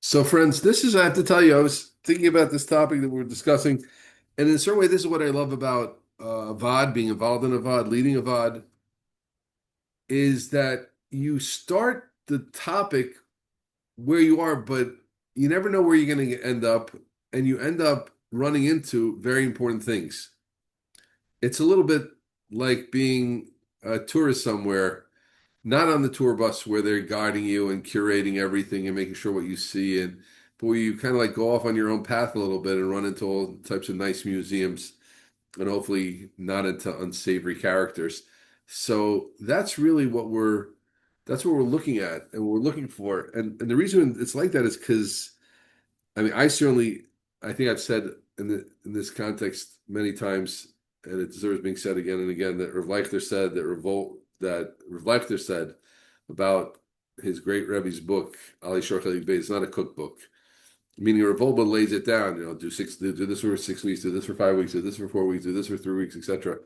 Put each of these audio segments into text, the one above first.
So, friends, I have to tell you, I was thinking about this topic that we're discussing, and in a certain way, this is what I love about VOD, being involved in a VOD, leading a VOD, is that you start the topic where you are, but you never know where you're going to end up, and you end up running into very important things. It's a little bit like being a tourist somewhere, not on the tour bus where they're guiding you and curating everything and making sure what you see, and but where you kind of like go off on your own path a little bit and run into all types of nice museums and hopefully not into unsavory characters. So that's what we're looking at and what we're looking for. And the reason it's like that is because I think I've said in this context many times, and it deserves being said again and again, that Rav Leichter said about his great Rebbe's book, Ali Shorcheli Bey. It's not a cookbook, meaning Rav Wolbe lays it down. Do this for 6 weeks, do this for 5 weeks, do this for 4 weeks, do this for 3 weeks, etc.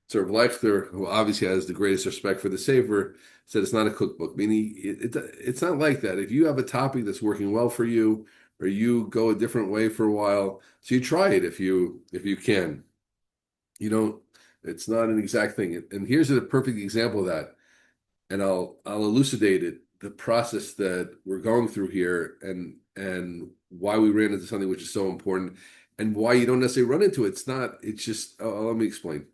So Rav Leichter, who obviously has the greatest respect for the Sefer, said it's not a cookbook, meaning it's not like that. If you have a topic that's working well for you, or you go a different way for a while, so you try it if you can. You don't. It's not an exact thing. And here's a perfect example of that. And I'll elucidate it, the process that we're going through here, and why we ran into something which is so important, and why you don't necessarily run into it. It's not. It's just. Let me explain.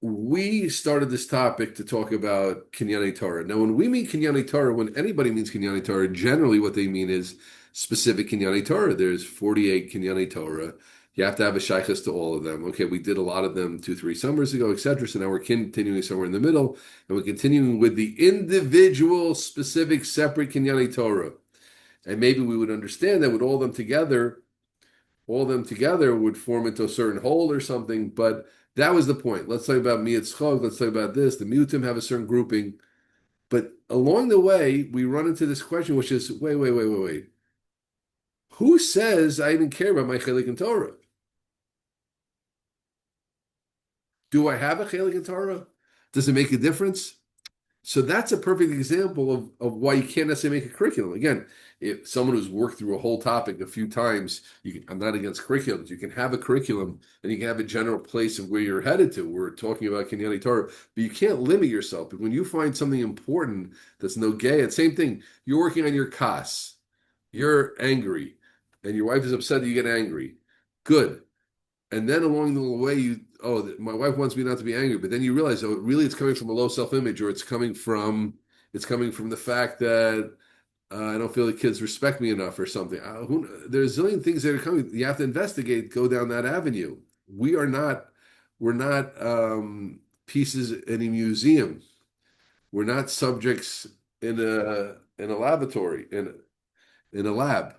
We started this topic to talk about Kinyanei HaTorah. Now, when we mean Kinyanei HaTorah, when anybody means Kinyanei HaTorah, generally what they mean is specific Kinyanei HaTorah. There's 48 Kinyanei HaTorah. You have to have a shaykhus to all of them. Okay, we did a lot of them 2, 3 summers ago, etc. So now we're continuing somewhere in the middle, and we're continuing with the individual, specific, separate Kinyanei HaTorah. And maybe we would understand that with all of them together would form into a certain whole or something. But that was the point. Let's talk about Miyat Tzchok. Let's talk about this. The Miutim have a certain grouping. But along the way, we run into this question, which is, wait. Who says I even care about my chelik and Torah? Do I have a chelik and Torah? Does it make a difference? So that's a perfect example of why you can't necessarily make a curriculum. Again, if someone who's worked through a whole topic a few times, I'm not against curriculums. You can have a curriculum and you can have a general place of where you're headed to. We're talking about Kinyanei Torah, but you can't limit yourself. But when you find something important that's no gay, it's same thing. You're working on your kas. You're angry, and your wife is upset that you get angry. Good. And then along the way, my wife wants me not to be angry, but then you realize, really, it's coming from a low self-image, or it's coming from the fact that I don't feel the kids respect me enough, or something. There's a zillion things that are coming. You have to investigate, go down that avenue. We're not pieces in a museum. We're not subjects in a laboratory in a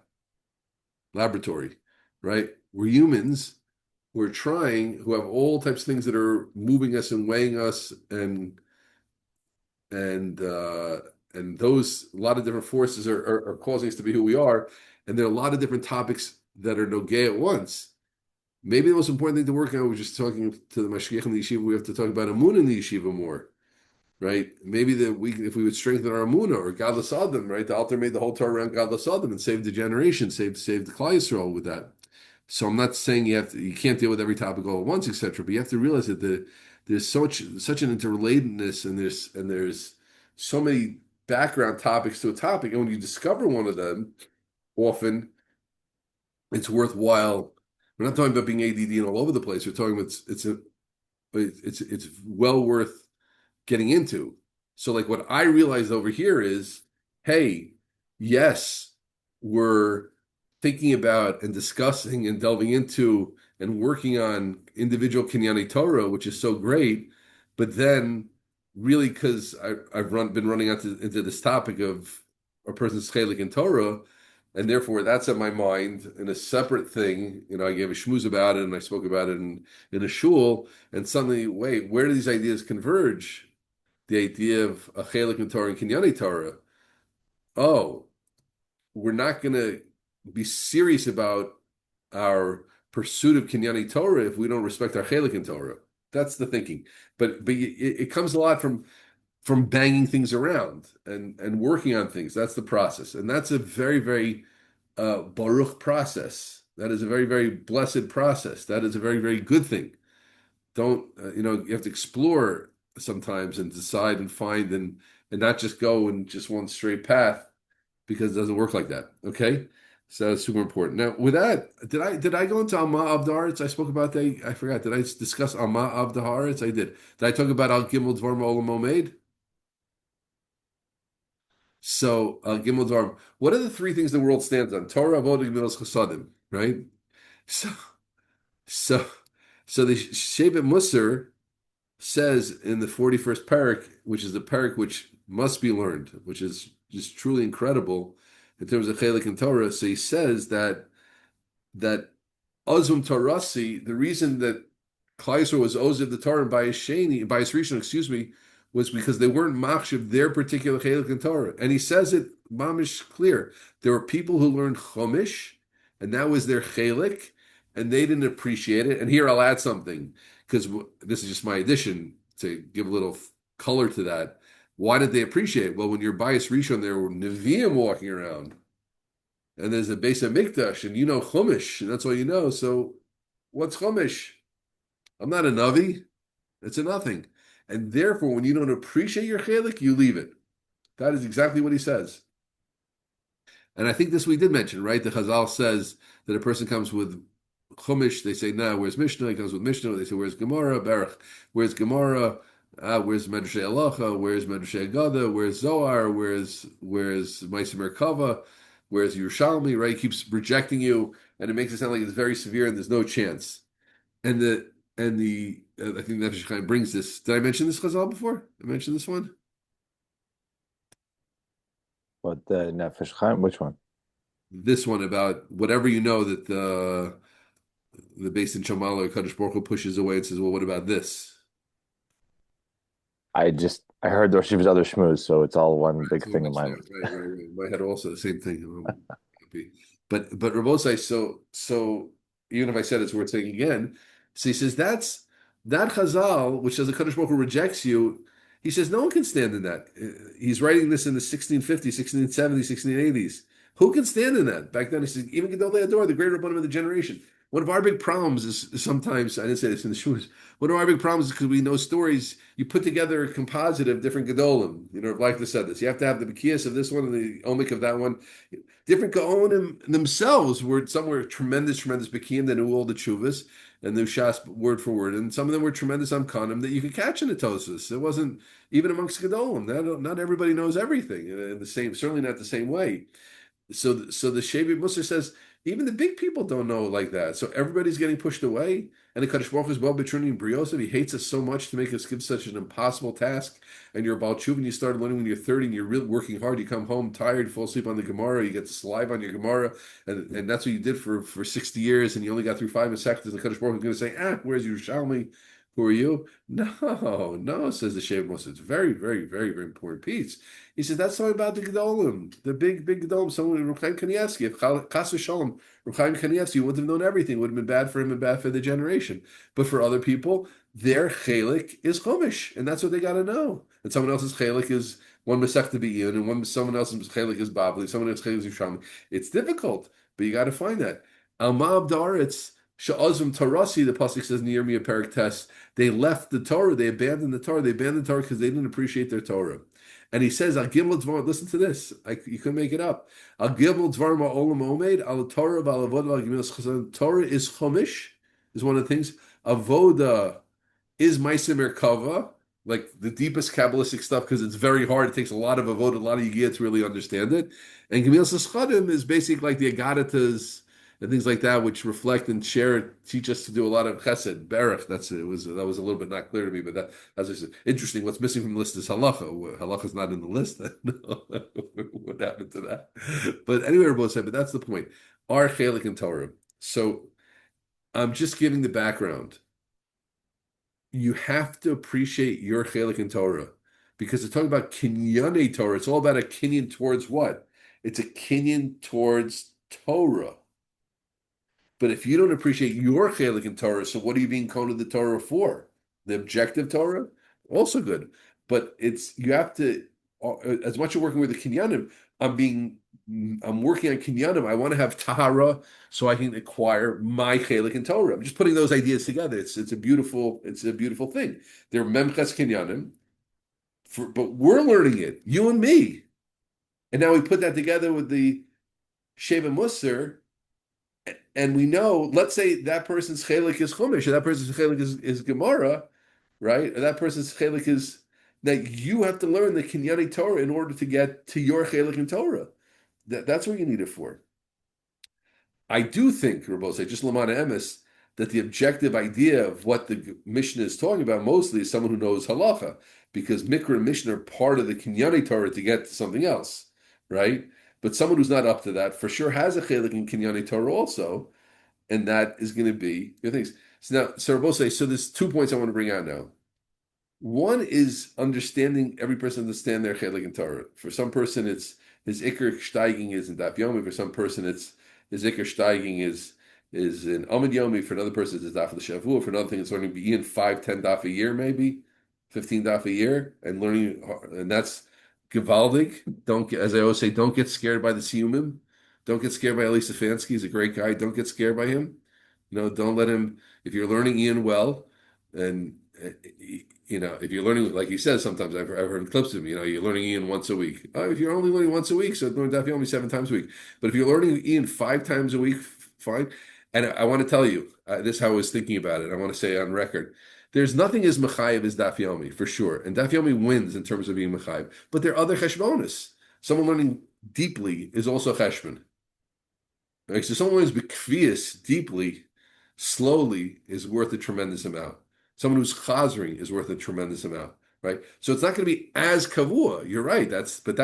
laboratory, right? We're humans who have all types of things that are moving us and weighing us, and those a lot of different forces are causing us to be who we are, and there are a lot of different topics that are no gay at once. Maybe the most important thing to work on was just talking to the mashgiach in the yeshiva. We have to talk about amun in the yeshiva more, right? Maybe if we would strengthen our amunah or gadlus adam, right? The Alter made the whole Torah around gadlus adam and saved the generation, saved the Klal Yisrael with that. So I'm not saying you can't deal with every topic all at once, etc. But you have to realize that there's such an interrelatedness, and there's so many background topics to a topic, and when you discover one of them, often it's worthwhile. We're not talking about being ADD and all over the place. We're talking about it's well worth getting into. So like what I realized over here is, hey, yes, we're thinking about and discussing and delving into and working on individual Kinyanei Torah, which is so great. But then, really, because been running into this topic of a person's chelik in Torah, and therefore that's in my mind in a separate thing. I gave a shmooze about it and I spoke about it in a shul, and suddenly, wait, where do these ideas converge? The idea of a chelik in Torah and Kinyanei Torah. Oh, we're not going to be serious about our pursuit of Kinyanei Torah if we don't respect our chelik in Torah. That's the thinking. But it comes a lot from from banging things around and working on things. That's the process, and that's a very, very baruch process. That is a very, very blessed process. That is a very, very good thing. Don't you have to explore sometimes and decide and find and not just go in just one straight path because it doesn't work like that. Okay, so that's super important. Now, with that, did I go into Alma of the Haaretz? I spoke about that. I forgot. Did I discuss Alma of the Haaretz? I did. Did I talk about Al Gimel Dvar Olam Omeid? So Gimel Dvar. What are the three things the world stands on? Torah, Avodah, Gemilas Chasadim. Right. So so so the Shevet Musar says in the 41st parak, which is the parak which must be learned, which is just truly incredible in terms of Chelik and Torah. So he says that Ozum Torasi, the reason that Klai was Oziv the Torah by his Sheni, by his Rishon, excuse me, was because they weren't machshav their particular Chelik and Torah. And he says it mamish clear. There were people who learned Chumash, and that was their Chelik, and they didn't appreciate it. And here I'll add something, because this is just my addition to give a little color to that. Why did they appreciate it? Well, when you're bias Rishon, there were Nevi'im walking around, and there's a base of Mikdash, and you know Chumash, and that's all you know. So, what's Chumash? I'm not a Navi. It's a nothing. And therefore, when you don't appreciate your chelik, you leave it. That is exactly what he says. And I think this we did mention, right? The Chazal says that a person comes with Chumash, they say, nah, where's Mishnah? He comes with Mishnah, they say, where's Gemara? Baruch, where's Gemara? Where's Medrashay Halacha? Where's Medrashay Agada? Where's Zohar? Where's Ma'aser Merkava? Where's Yerushalmi? Right? He keeps rejecting you, and it makes it sound like it's very severe and there's no chance. And the I think Nefesh Chaim brings this. Did I mention this Chazal before? I mentioned this one. What the Nefesh Chaim? Which one? This one about whatever you know that the base in Shamal or Kadosh Baruch Hu pushes away and says, well, what about this? I heard the Rosh Hashanah's other shmooze, so it's all one Right, big so thing in my right, mind. right, right, right. My head also the same thing. But Rabosai, so even if I said it's worth saying again, so he says that Chazal, which says the Kadosh Baruch Hu rejects you, he says no one can stand in that. He's writing this in the 1650s, 1670s, 1680s. Who can stand in that? Back then, he says, even Gedolei Ador, the great Rabbanim of the generation. One of our big problems is sometimes, I didn't say this in the shoes, one of our big problems is because we know stories, you put together a composite of different Gedolim. Like I said this, you have to have the Bekias of this one and the Omik of that one. Different Gaonim themselves some were tremendous, tremendous Bekiim that knew all the Chuvas and knew Shas word for word. And some of them were tremendous Amkanim that you could catch in the Tosus. It wasn't, even amongst Gedolim, not everybody knows everything in the same, certainly not the same way. So the Shevet Musar says, even the big people don't know like that. So everybody's getting pushed away. And the Kadosh Baruch Hu is Baal B'Truni and Briosov. He hates us so much to make us give such an impossible task. And you're about Tshuva, and you started learning when you're 30, and you're really working hard. You come home tired, you fall asleep on the Gemara, you get saliva on your Gemara, and that's what you did for 60 years, and you only got through 5 Masechtas. The Kadosh Baruch Hu is going to say, where's Yerushalmi? Who are you? No, says the Shevet Musar. It's a very, very, very, very important piece. He says, that's not about the Gedolim, the big, big Gedolim. Someone, Reb Chaim Kanievsky, if Chas v'Shalom, Reb Chaim Kanievsky wouldn't have known everything. It would have been bad for him and bad for the generation. But for other people, their chelik is Chumash, and that's what they got to know. And someone else's chelik is one Masech to be in, and someone else's chelik is Babli, someone else's chelik is Yerushalmi. It's difficult, but you got to find that. Alma Abdaretz, Sha'azum Tarasi, the pasuk says in Yirmiyah Perik Test, they left the Torah, they abandoned the Torah because they didn't appreciate their Torah. And he says, Al Gimel Dvar, listen to this, you couldn't make it up. Al Gimel Dvar Ma'olam Omeid, Al Torah, Al Avodah, Al Gemilas Chasadim. Torah is Chumash, is one of the things. Avoda is Ma'aser Merkava, like the deepest Kabbalistic stuff, because it's very hard. It takes a lot of avoda, a lot of yigiyah to really understand it. And Gemilas Chasadim is basically like the Agadatas and things like that, which reflect and share, teach us to do a lot of chesed, berach. That was a little bit not clear to me, but that's interesting. What's missing from the list is halacha. Halacha is not in the list. What happened to that? But anyway, we're both saying, but that's the point. Our chelik and Torah. So I'm just giving the background. You have to appreciate your chelik and Torah because it's talking about Kinyanei HaTorah. It's all about a kinyan towards what? It's a kinyan towards Torah. But if you don't appreciate your chelik in Torah, so what are you being called to the Torah for? The objective Torah? Also good. but you have to, as much as working with the Kinyanim, I'm working on Kinyanim. I want to have Tahara so I can acquire my Chelik and Torah. I'm just putting those ideas together. It's a beautiful thing. They're Memches Kinyanim, but we're learning it, you and me. And now we put that together with the Sheva Musar, and we know, let's say that person's chelik is chumash, or that person's chelik is Gemara, right? Or that person's chelik is that you have to learn the Kinyanei Torah in order to get to your chelik and Torah. That's what you need it for. I do think, Rabbi, just Lamana Emes, that the objective idea of what the Mishnah is talking about mostly is someone who knows halacha, because Mikra and Mishnah are part of the Kinyanei Torah to get to something else, right? But someone who's not up to that for sure has a chelik in Kinyanei Torah also, and that is going to be your things. So there's 2 points I want to bring out now. One is understanding, every person understand their chelik in Torah. For some person, it's his ikr steiging is in Daf Yomi. For some person, it's his ikr steiging is in Amid Yomi. For another person, it's Daf L'Shavua. For another thing, it's learning be in 5-10 daf a year, maybe 15 daf a year, and learning, and that's Givaldig. As I always say, don't get scared by the Siyumim. Don't get scared by Ali Stefanski. He's a great guy. Don't get scared by him. Don't let him. If you're learning Ian well, and if you're learning, like he says, sometimes I've heard clips of him. You're learning Ian once a week. If you're only learning once a week, so learn Daf Yomi 7 times a week. But if you're learning Ian 5 times a week, fine. And I want to tell you, this is how I was thinking about it. I want to say on record. There's nothing as mechayev as Daf Yomi, for sure. And Daf Yomi wins in terms of being mechayev. But there are other cheshbonis. Someone learning deeply is also cheshbon. Right? So someone who's bekvius deeply, slowly, is worth a tremendous amount. Someone who's chazering is worth a tremendous amount, right? So it's not going to be as kavua. You're right. That's what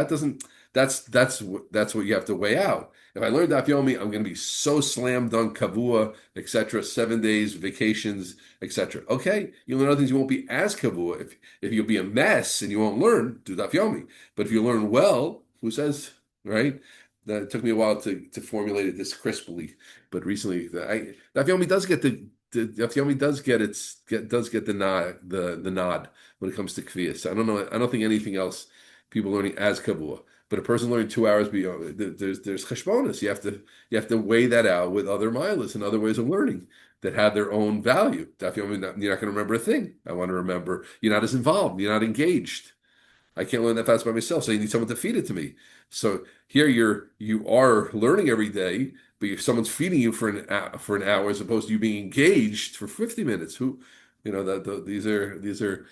you have to weigh out. If I learn Daf Yomi, I'm going to be so slam dunk kavua, etc. 7 days, vacations, etc. Okay, you learn other things. You won't be as kavua. If you'll be a mess and you won't learn, do Daf Yomi. But if you learn well, who says, right? That it took me a while to formulate it this crisply, but recently Daf Yomi does get Daf Yomi does get the nod when it comes to kviyas. I don't know. I don't think anything else people learning as kavua. But a person learning 2 hours beyond, there's cheshbonis. You have to weigh that out with other milas and other ways of learning that have their own value. Daf Yomi, you're not going to remember a thing. I want to remember. You're not as involved. You're not engaged. I can't learn that fast by myself, so you need someone to feed it to me. So here you are learning every day, but if someone's feeding you for an hour as opposed to you being engaged for 50 minutes, these are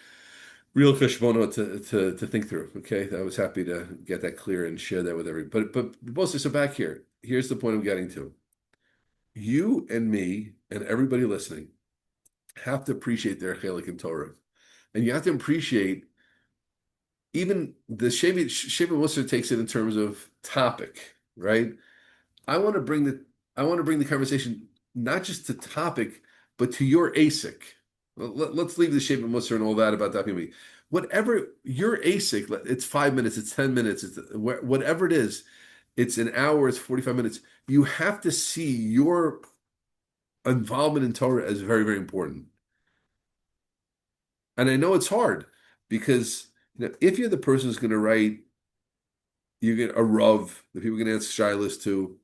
real cheshbono to think through. Okay, I was happy to get that clear and share that with everybody. But mostly, so back here, here's the point I'm getting to. You and me and everybody listening have to appreciate their chelik and Torah, and you have to appreciate. Even the Sheva Musar takes it in terms of topic, right? I want to bring the conversation not just to topic, but to your ASIC. Let's leave the Sheva Musar and all that about Daf Yomi. Whatever your ASIC, it's 5 minutes, it's 10 minutes, it's whatever it is, it's an hour, it's 45 minutes. You have to see your involvement in Torah as very, very important. And I know it's hard because if you're the person who's going to write, you get a Rav, the people are going to answer shilas to.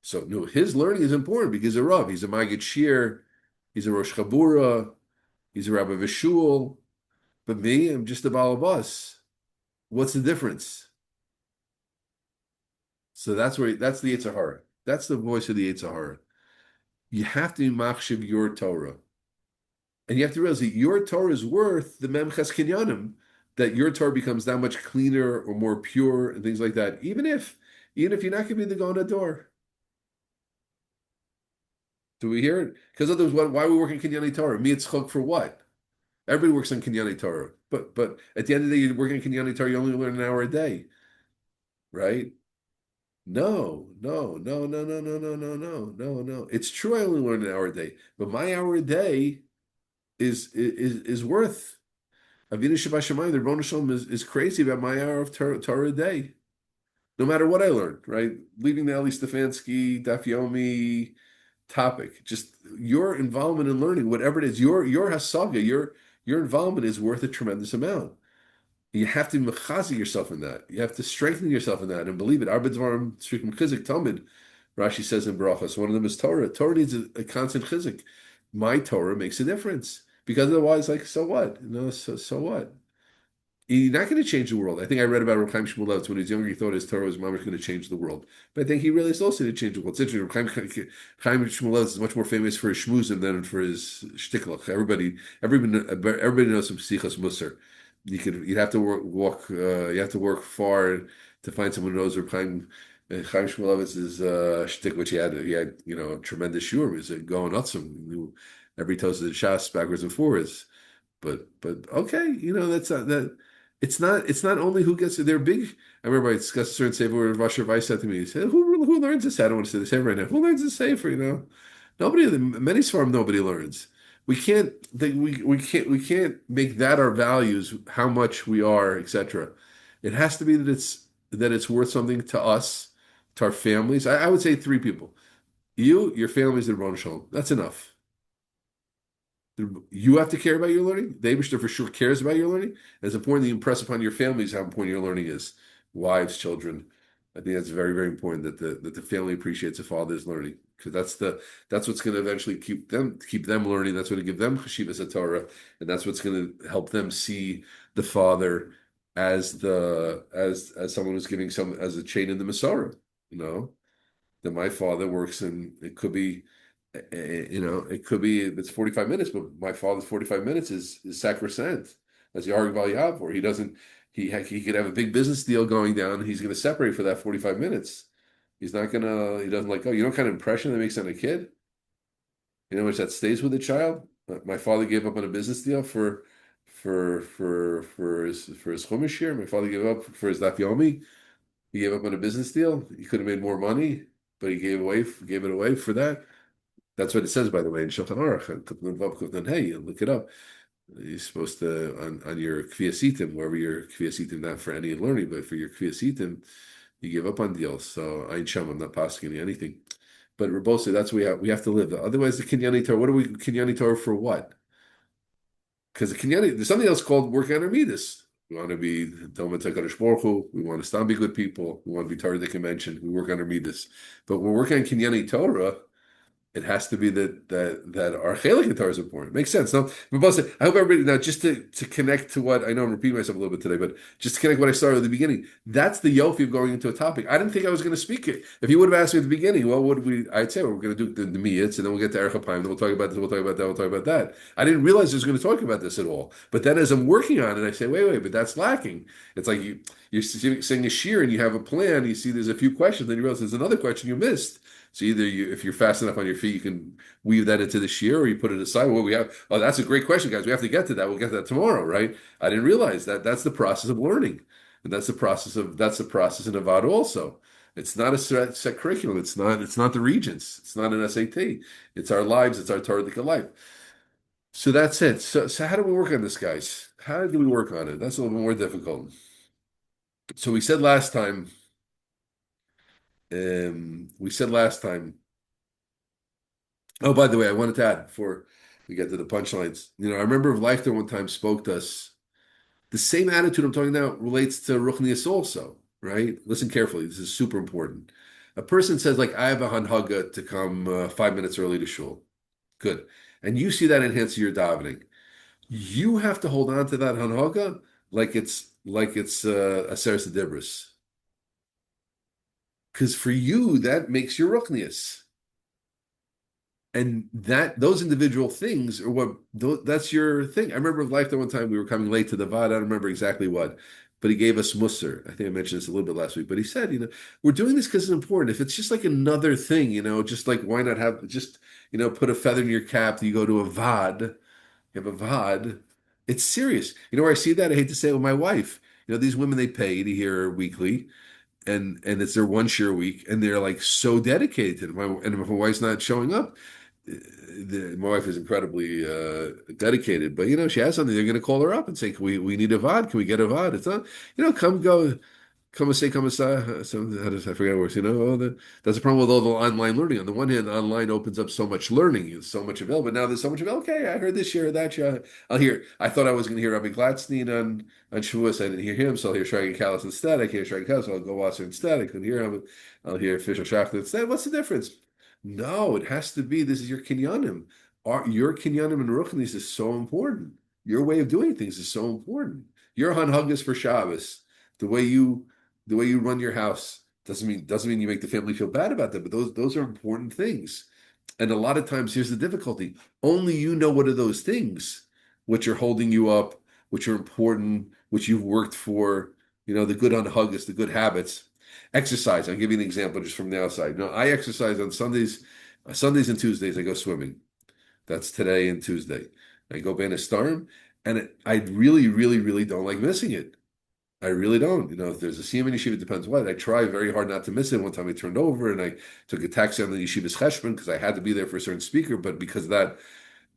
So no, his learning is important because he's a Rav, he's a Magid Shir, he's a Rosh Chabura, he's a Rabbi Vishul. But me, I'm just a Baal Bus. What's the difference? So that's the Yetzer Hara. That's the voice of the Yetzer Hara. You have to machshav your Torah. And you have to realize that your Torah is worth the Memches Kinyanim, that your Torah becomes that much cleaner or more pure and things like that, even if you're not going to be the Gaon door. Do we hear it? Because otherwise, why are we working Kinyanei Torah? Mitzchok for what? Everybody works on Kinyanei Torah, but at the end of the day, you're working Kinyanei Torah. You only learn an hour a day, right? No. It's true. I only learn an hour a day, but my hour a day is worth. Avinu Shabbat Shemayim, the Rebbeinu Shalom is crazy about my hour of Torah a day, no matter what I learned. Right, leaving the Ali Stefanski, Daf Yomi topic, just your involvement in learning, whatever it is, your hasaga, your involvement is worth a tremendous amount. You have to mechazi yourself in that. You have to strengthen yourself in that and believe it. Arba dvarim tzrikim chizik tamid. Rashi says in Brachos, one of them is Torah. Torah needs a constant chizik. My Torah makes a difference because otherwise, like, so what? So what? You're not going to change the world. I think I read about Rabbi Shmuel when he was younger. He thought his Torah was going to change the world, but I think he really is also going to change the world. It's interesting. Rabbi Shmuel is much more famous for his shmuzim than for his shtiklach. Everybody knows some sichas musar. You'd have to you have to work far to find someone who knows Chaim Shmulevitz' shtick, which he had a tremendous shiur. He was going nuts. He knew every toast of the shas backwards and forwards. But okay, that's not that. It's not only who gets it. They're big. I remember I discussed a certain sefer where Vasher Weiss said to me, he said, "Who learns this? I don't want to say the sefer right now. Who learns this sefer? Nobody. Many farm nobody learns. We can't make that our values, how much we are, etc. It has to be that it's worth something to us, to our families. I would say three people: you, your families, and Ron Shalom. That's enough. You have to care about your learning. The Eibishter for sure cares about your learning. And it's important that you impress upon your families how important your learning is. Wives, children. I think that's very, very important that the family appreciates the father's learning, because that's what's going to eventually keep them learning. That's going to give them chashivas Torah, and that's what's going to help them see the father as someone who's giving some as a chain in the Masorah. That my father works in. It could be if it's 45 minutes, but my father's 45 minutes is sacrosanct. As the Arik Yav, or he could have a big business deal going down, and he's going to separate for that 45 minutes. He doesn't like, what kind of impression that makes on a kid? You know how much that stays with a child? My father gave up on a business deal for his chumash year. My father gave up for his daf yomi. He gave up on a business deal. He could have made more money, but he gave it away for that. That's what it says, by the way, in Shulchan Aruch. Hey, you look it up. You're supposed to on your kviyasitim, wherever your kviyasitim, not for any learning, but for your kviyasitim, you give up on deals. So I ain't I'm not passing anything. But Rabosa, that's what we have to live. Otherwise, the Kinyanei HaTorah. What are we Kinyanei HaTorah for? What? Because there's something else called working on our midas. We want to be Domet HaKadosh Baruch Hu. We want to stand be good people. We want to be Torah the convention. We work on our midas. But when we're working on Kinyanei Torah, it has to be that our chelik Torah is important. It makes sense. No, I hope everybody now, just to connect to what I know I'm repeating myself a little bit today, but just to connect what I started at the beginning. That's the yofi of going into a topic. I didn't think I was going to speak it. If you would have asked me at the beginning, well, what would we? I'd say we're going to do the miyitz, and then we'll get to Erech HaPayim, then we'll talk about this, we'll talk about that, we'll talk about that. I didn't realize I was going to talk about this at all. But then as I'm working on it, I say, wait, but that's lacking. It's like you're saying a shir and you have a plan. You see, there's a few questions, then you realize there's another question you missed. So either if you're fast enough on your feet, you can weave that into the shear, or you put it aside. What we have? Oh, that's a great question, guys. We have to get to that. We'll get to that tomorrow, right? I didn't realize that. That's the process of learning, and that's the process in Avad also. It's not a set curriculum. It's not the Regents. It's not an SAT. It's our lives. It's our Torah life. So that's it. So how do we work on this, guys? How do we work on it? That's a little bit more difficult. So we said last time. We said last time. Oh, by the way, I wanted to add before we get to the punchlines. I remember Leichter one time spoke to us. The same attitude I'm talking about relates to Ruchnius also, right? Listen carefully. This is super important. A person says, like, I have a hanhaga to come 5 minutes early to shul. Good. And you see that enhance your davening. You have to hold on to that hanhaga like it's a Seres Dibris. Because for you, that makes your Ruchnius. And those individual things are that's your thing. I remember life that one time we were coming late to the Vaad. I don't remember exactly what, but he gave us Musar. I think I mentioned this a little bit last week, but he said, we're doing this because it's important. If it's just like another thing, just like why not have put a feather in your cap that you go to a Vaad, you have a Vaad. It's serious. Where I see that, I hate to say it with my wife. These women, they pay to hear weekly. And it's their one share week, and they're like so dedicated. And if my wife's not showing up, my wife is incredibly dedicated. But she has something, they're going to call her up and say, "We need a Vaad. Can we get a Vaad?" It's not, come go. Come say, come say. How does I forget words? That's the problem with all the online learning. On the one hand, online opens up so much learning, there's so much available. But now there's so much available. Okay, I heard this year, that year. I'll hear. I thought I was going to hear Rabbi Gladstein on Shavuos. I didn't hear him, so I'll hear Shragi Kalas instead. I can't hear Shragi Kalas, so I'll go Wasser instead. I couldn't hear him. I'll hear Fisher Schachter instead. What's the difference? No, it has to be. This is your kinyanim. Your kinyanim and ruchnis is so important. Your way of doing things is so important. Your hanhagas for Shabbos, the way you run your house doesn't mean you make the family feel bad about that, but those are important things. And a lot of times, here's the difficulty: only you know what are those things which are holding you up, which are important, which you've worked for. The good hanhagas, the good habits. Exercise. I'll give you an example just from the outside. I exercise on Sundays. Sundays and Tuesdays, I go swimming. That's today and Tuesday. I go Bana Starm, and I really, really, really don't like missing it. I really don't. If there's a siyum in yeshiva, it depends what. I try very hard not to miss it. One time I turned over and I took a taxi on the yeshiva's cheshbon because I had to be there for a certain speaker, but because of that,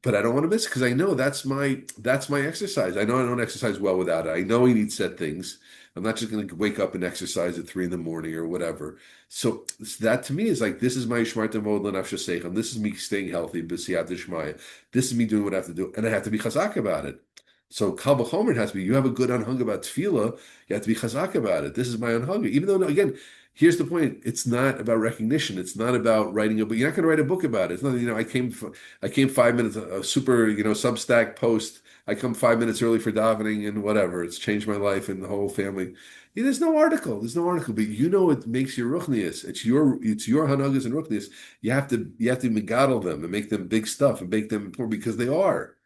but I don't want to miss it because I know that's my exercise. I know I don't exercise well without it. I know I need set things. I'm not just going to wake up and exercise at 3 a.m. or whatever. So that to me is like, this is my shmarta vod l'nafshes seichem. This is me staying healthy, b'siyat d'shmaya. This is me doing what I have to do, and I have to be chazak about it. So kal v'chomer has to be. You have a good anhanga about tefillah. You have to be chazak about it. This is my anhanga. Even though, again, here's the point: it's not about recognition. It's not about writing a book. You're not going to write a book about it. It's not. I came 5 minutes. A super, Substack post. I come 5 minutes early for davening and whatever. It's changed my life and the whole family. There's no article. There's no article. But it makes your ruchnius. It's your hanagas and ruchnius. You have to megadol them and make them big stuff and make them important because they are.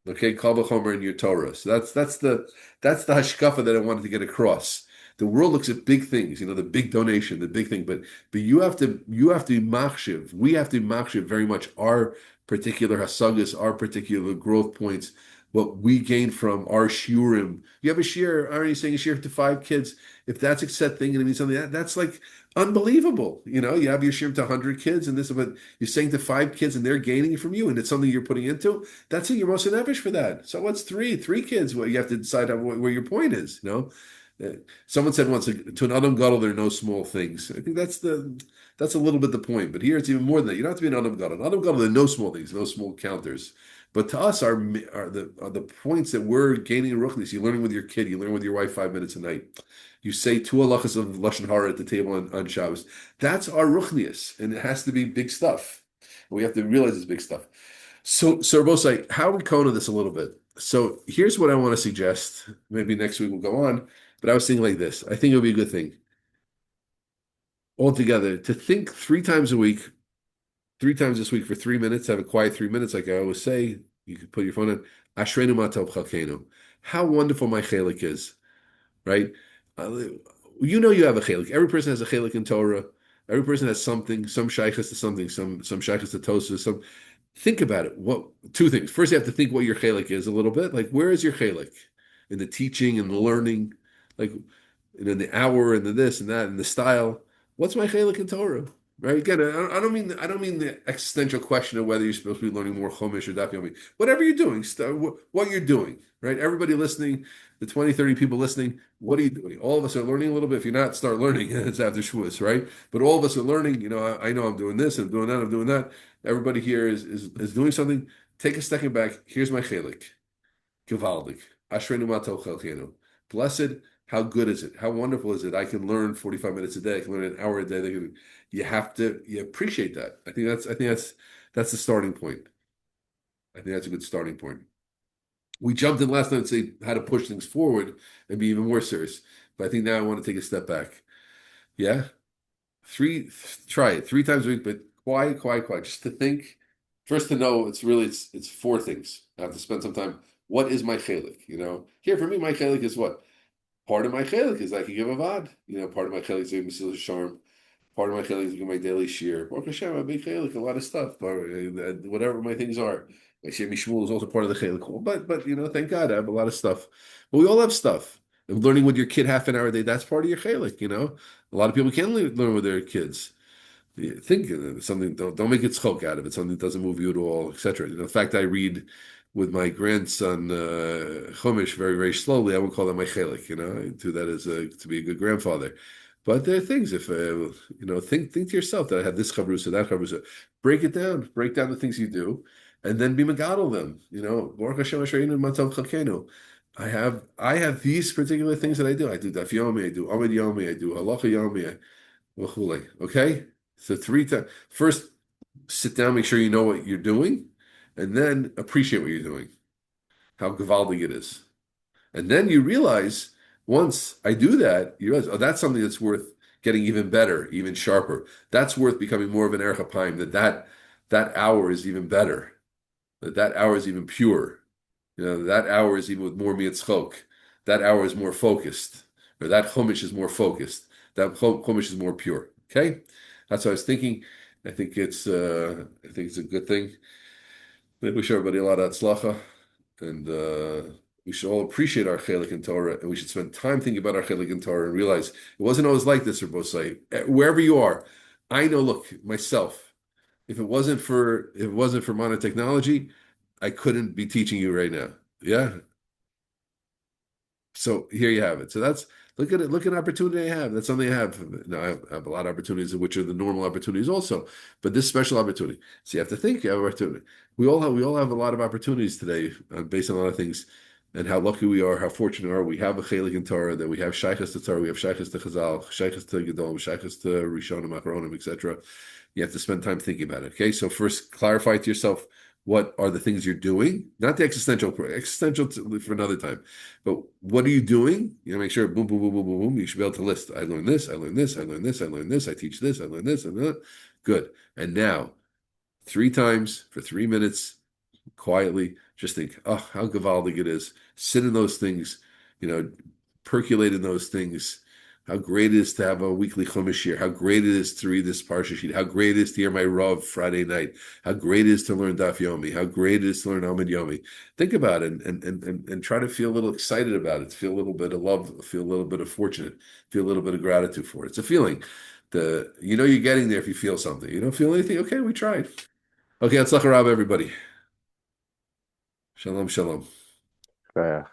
Okay, kal v'chomer in your Torah. So that's the hashkafa that I wanted to get across. The world looks at big things, the big donation, the big thing, but you have to be machshiv. We have to be machshiv very much our particular hasagas, our particular growth points, what we gain from our shiurim. You have a shiur, aren't you saying a shiur to 5 kids? If that's a set thing and it means something, that's like unbelievable. You have your shiur to 100 kids and this, but you're saying to 5 kids and they're gaining it from you and it's something you're putting into. That's it. You're most nefesh for that. So what's 3 kids? Well, you have to decide where your point is. Someone said once, to an Adam Gadol, there are no small things. I think that's a little bit the point. But here it's even more than that. You don't have to be an Adam Gadol. An Adam Gadol, there are no small things, no small counters. But to us, are the points that we're gaining in ruchnis. You're learning with your kid. You learn with your wife 5 minutes a night. You say 2 halachas of lashon hara at the table on Shabbos. That's our ruchnius, and it has to be big stuff. And we have to realize it's big stuff. So Rabosai, how we cone on this a little bit. So here's what I want to suggest. Maybe next week we'll go on. But I was thinking like this. I think it would be a good thing altogether to think 3 times a week, 3 times this week for 3 minutes, have a quiet 3 minutes, like I always say. You could put your phone on. Ashreinu matov chalkeinu. How wonderful my chelik is, right? You have a chelik. Every person has a chelik in Torah. Every person has something, some shaykhs to something, some shaykhs to Tosas. Think about it. 2 things. First, you have to think what your chelik is a little bit. Like, where is your chelik in the teaching and the learning? Like, in the hour and the this and that and the style. What's my chelik in Torah? Right? Again, I don't mean the existential question of whether you're supposed to be learning more Chumash or Daf Yomi. Whatever you're doing, what you're doing, right? Everybody listening, the 20, 30 people listening, what are you doing? All of us are learning a little bit. If you're not, start learning. It's after Shavuos, right? But all of us are learning. I know I'm doing this, I'm doing that, I'm doing that. Everybody here is doing something. Take a second back. Here's my chelik. Givaldik. Ashreinu matov chalkeinu. Blessed. How good is it? How wonderful is it? I can learn 45 minutes a day. I can learn an hour a day. You appreciate that. I think that's the starting point. I think that's a good starting point. We jumped in last night and say how to push things forward and be even more serious. But I think now I want to take a step back. Yeah? Try it 3 times a week, but quiet. Just to think. First to know it's 4 things. I have to spend some time. What is my chelik? Here for me, my chelik is what? Part of my chelik is I can give a vad. Part of my chelik is a Mesilas Sharm. Part of my chelik is to give my daily shir. Baruch Hashem, I big chelik, a lot of stuff. Whatever my things are. My shir Mishmul is also part of the chelik. But thank God I have a lot of stuff. But we all have stuff. And learning with your kid half an hour a day, that's part of your chelik. A lot of people can't learn with their kids. Think something. Don't make it tzchok out of it. Something that doesn't move you at all, etc. The fact I read with my grandson Chumash very, very slowly. I would call that my chelik. I do that as to be a good grandfather. But there are things. If think to yourself that I have this chavrusa, that chavrusa. Break it down. Break down the things you do, and then be megadol them. Baruch Hashem Ashereinu Matzav Chalkenu. I have these particular things that I do. I do daf yomi. I do amid yomi. I do halacha yomi. Okay, so 3 times. First, sit down. Make sure you know what you're doing, and then appreciate what you're doing. How gavaldig it is. And then you realize, once I do that, you realize, oh, that's something that's worth getting even better, even sharper. That's worth becoming more of an erech apayim, that hour is even better, that hour is even pure. That hour is even with more mitzchok. That hour is more focused, or that chumash is more focused. That chumash is more pure. Okay, that's what I was thinking. I think it's a good thing. I wish everybody a lot of atzlacha, and we should all appreciate our chelik in Torah, and we should spend time thinking about our chelik in Torah and realize it wasn't always like this for both sides. Wherever you are, I know. Look, myself, if it wasn't for modern technology, I couldn't be teaching you right now. Yeah. So here you have it. So that's look at it. Look at the opportunity I have. That's something I have. Now I have a lot of opportunities, which are the normal opportunities also, but this special opportunity. So you have to think. You have opportunity. We all have a lot of opportunities today, based on a lot of things, and how lucky we are, how fortunate we are. We have a chelik in Torah, that we have shaykhs to Torah, we have shaykhs to Chazal, shaykhs to Gedolim, shaykhs to Rishonim, Achronim, etc. You have to spend time thinking about it. Okay, so first clarify to yourself what are the things you're doing, not the existential for another time, but what are you doing? Make sure boom, boom, boom, boom, boom, boom. You should be able to list. I learned this. I learned this. I learned this. I learned this. I teach this. I learned this. And that. Good. And now, 3 times for 3 minutes, quietly, just think, oh, how gavaldig it is. Sit in those things, percolate in those things. How great it is to have a weekly chumash here. How great it is to read this parsha sheet. How great it is to hear my Rav Friday night. How great it is to learn Daf Yomi. How great it is to learn Amid Yomi. Think about it and try to feel a little excited about it. Feel a little bit of love. Feel a little bit of fortunate. Feel a little bit of gratitude for it. It's a feeling. You're getting there if you feel something. You don't feel anything? Okay, we tried. Okay, Atzlacha Rabbah, everybody. Shalom, shalom. Yeah.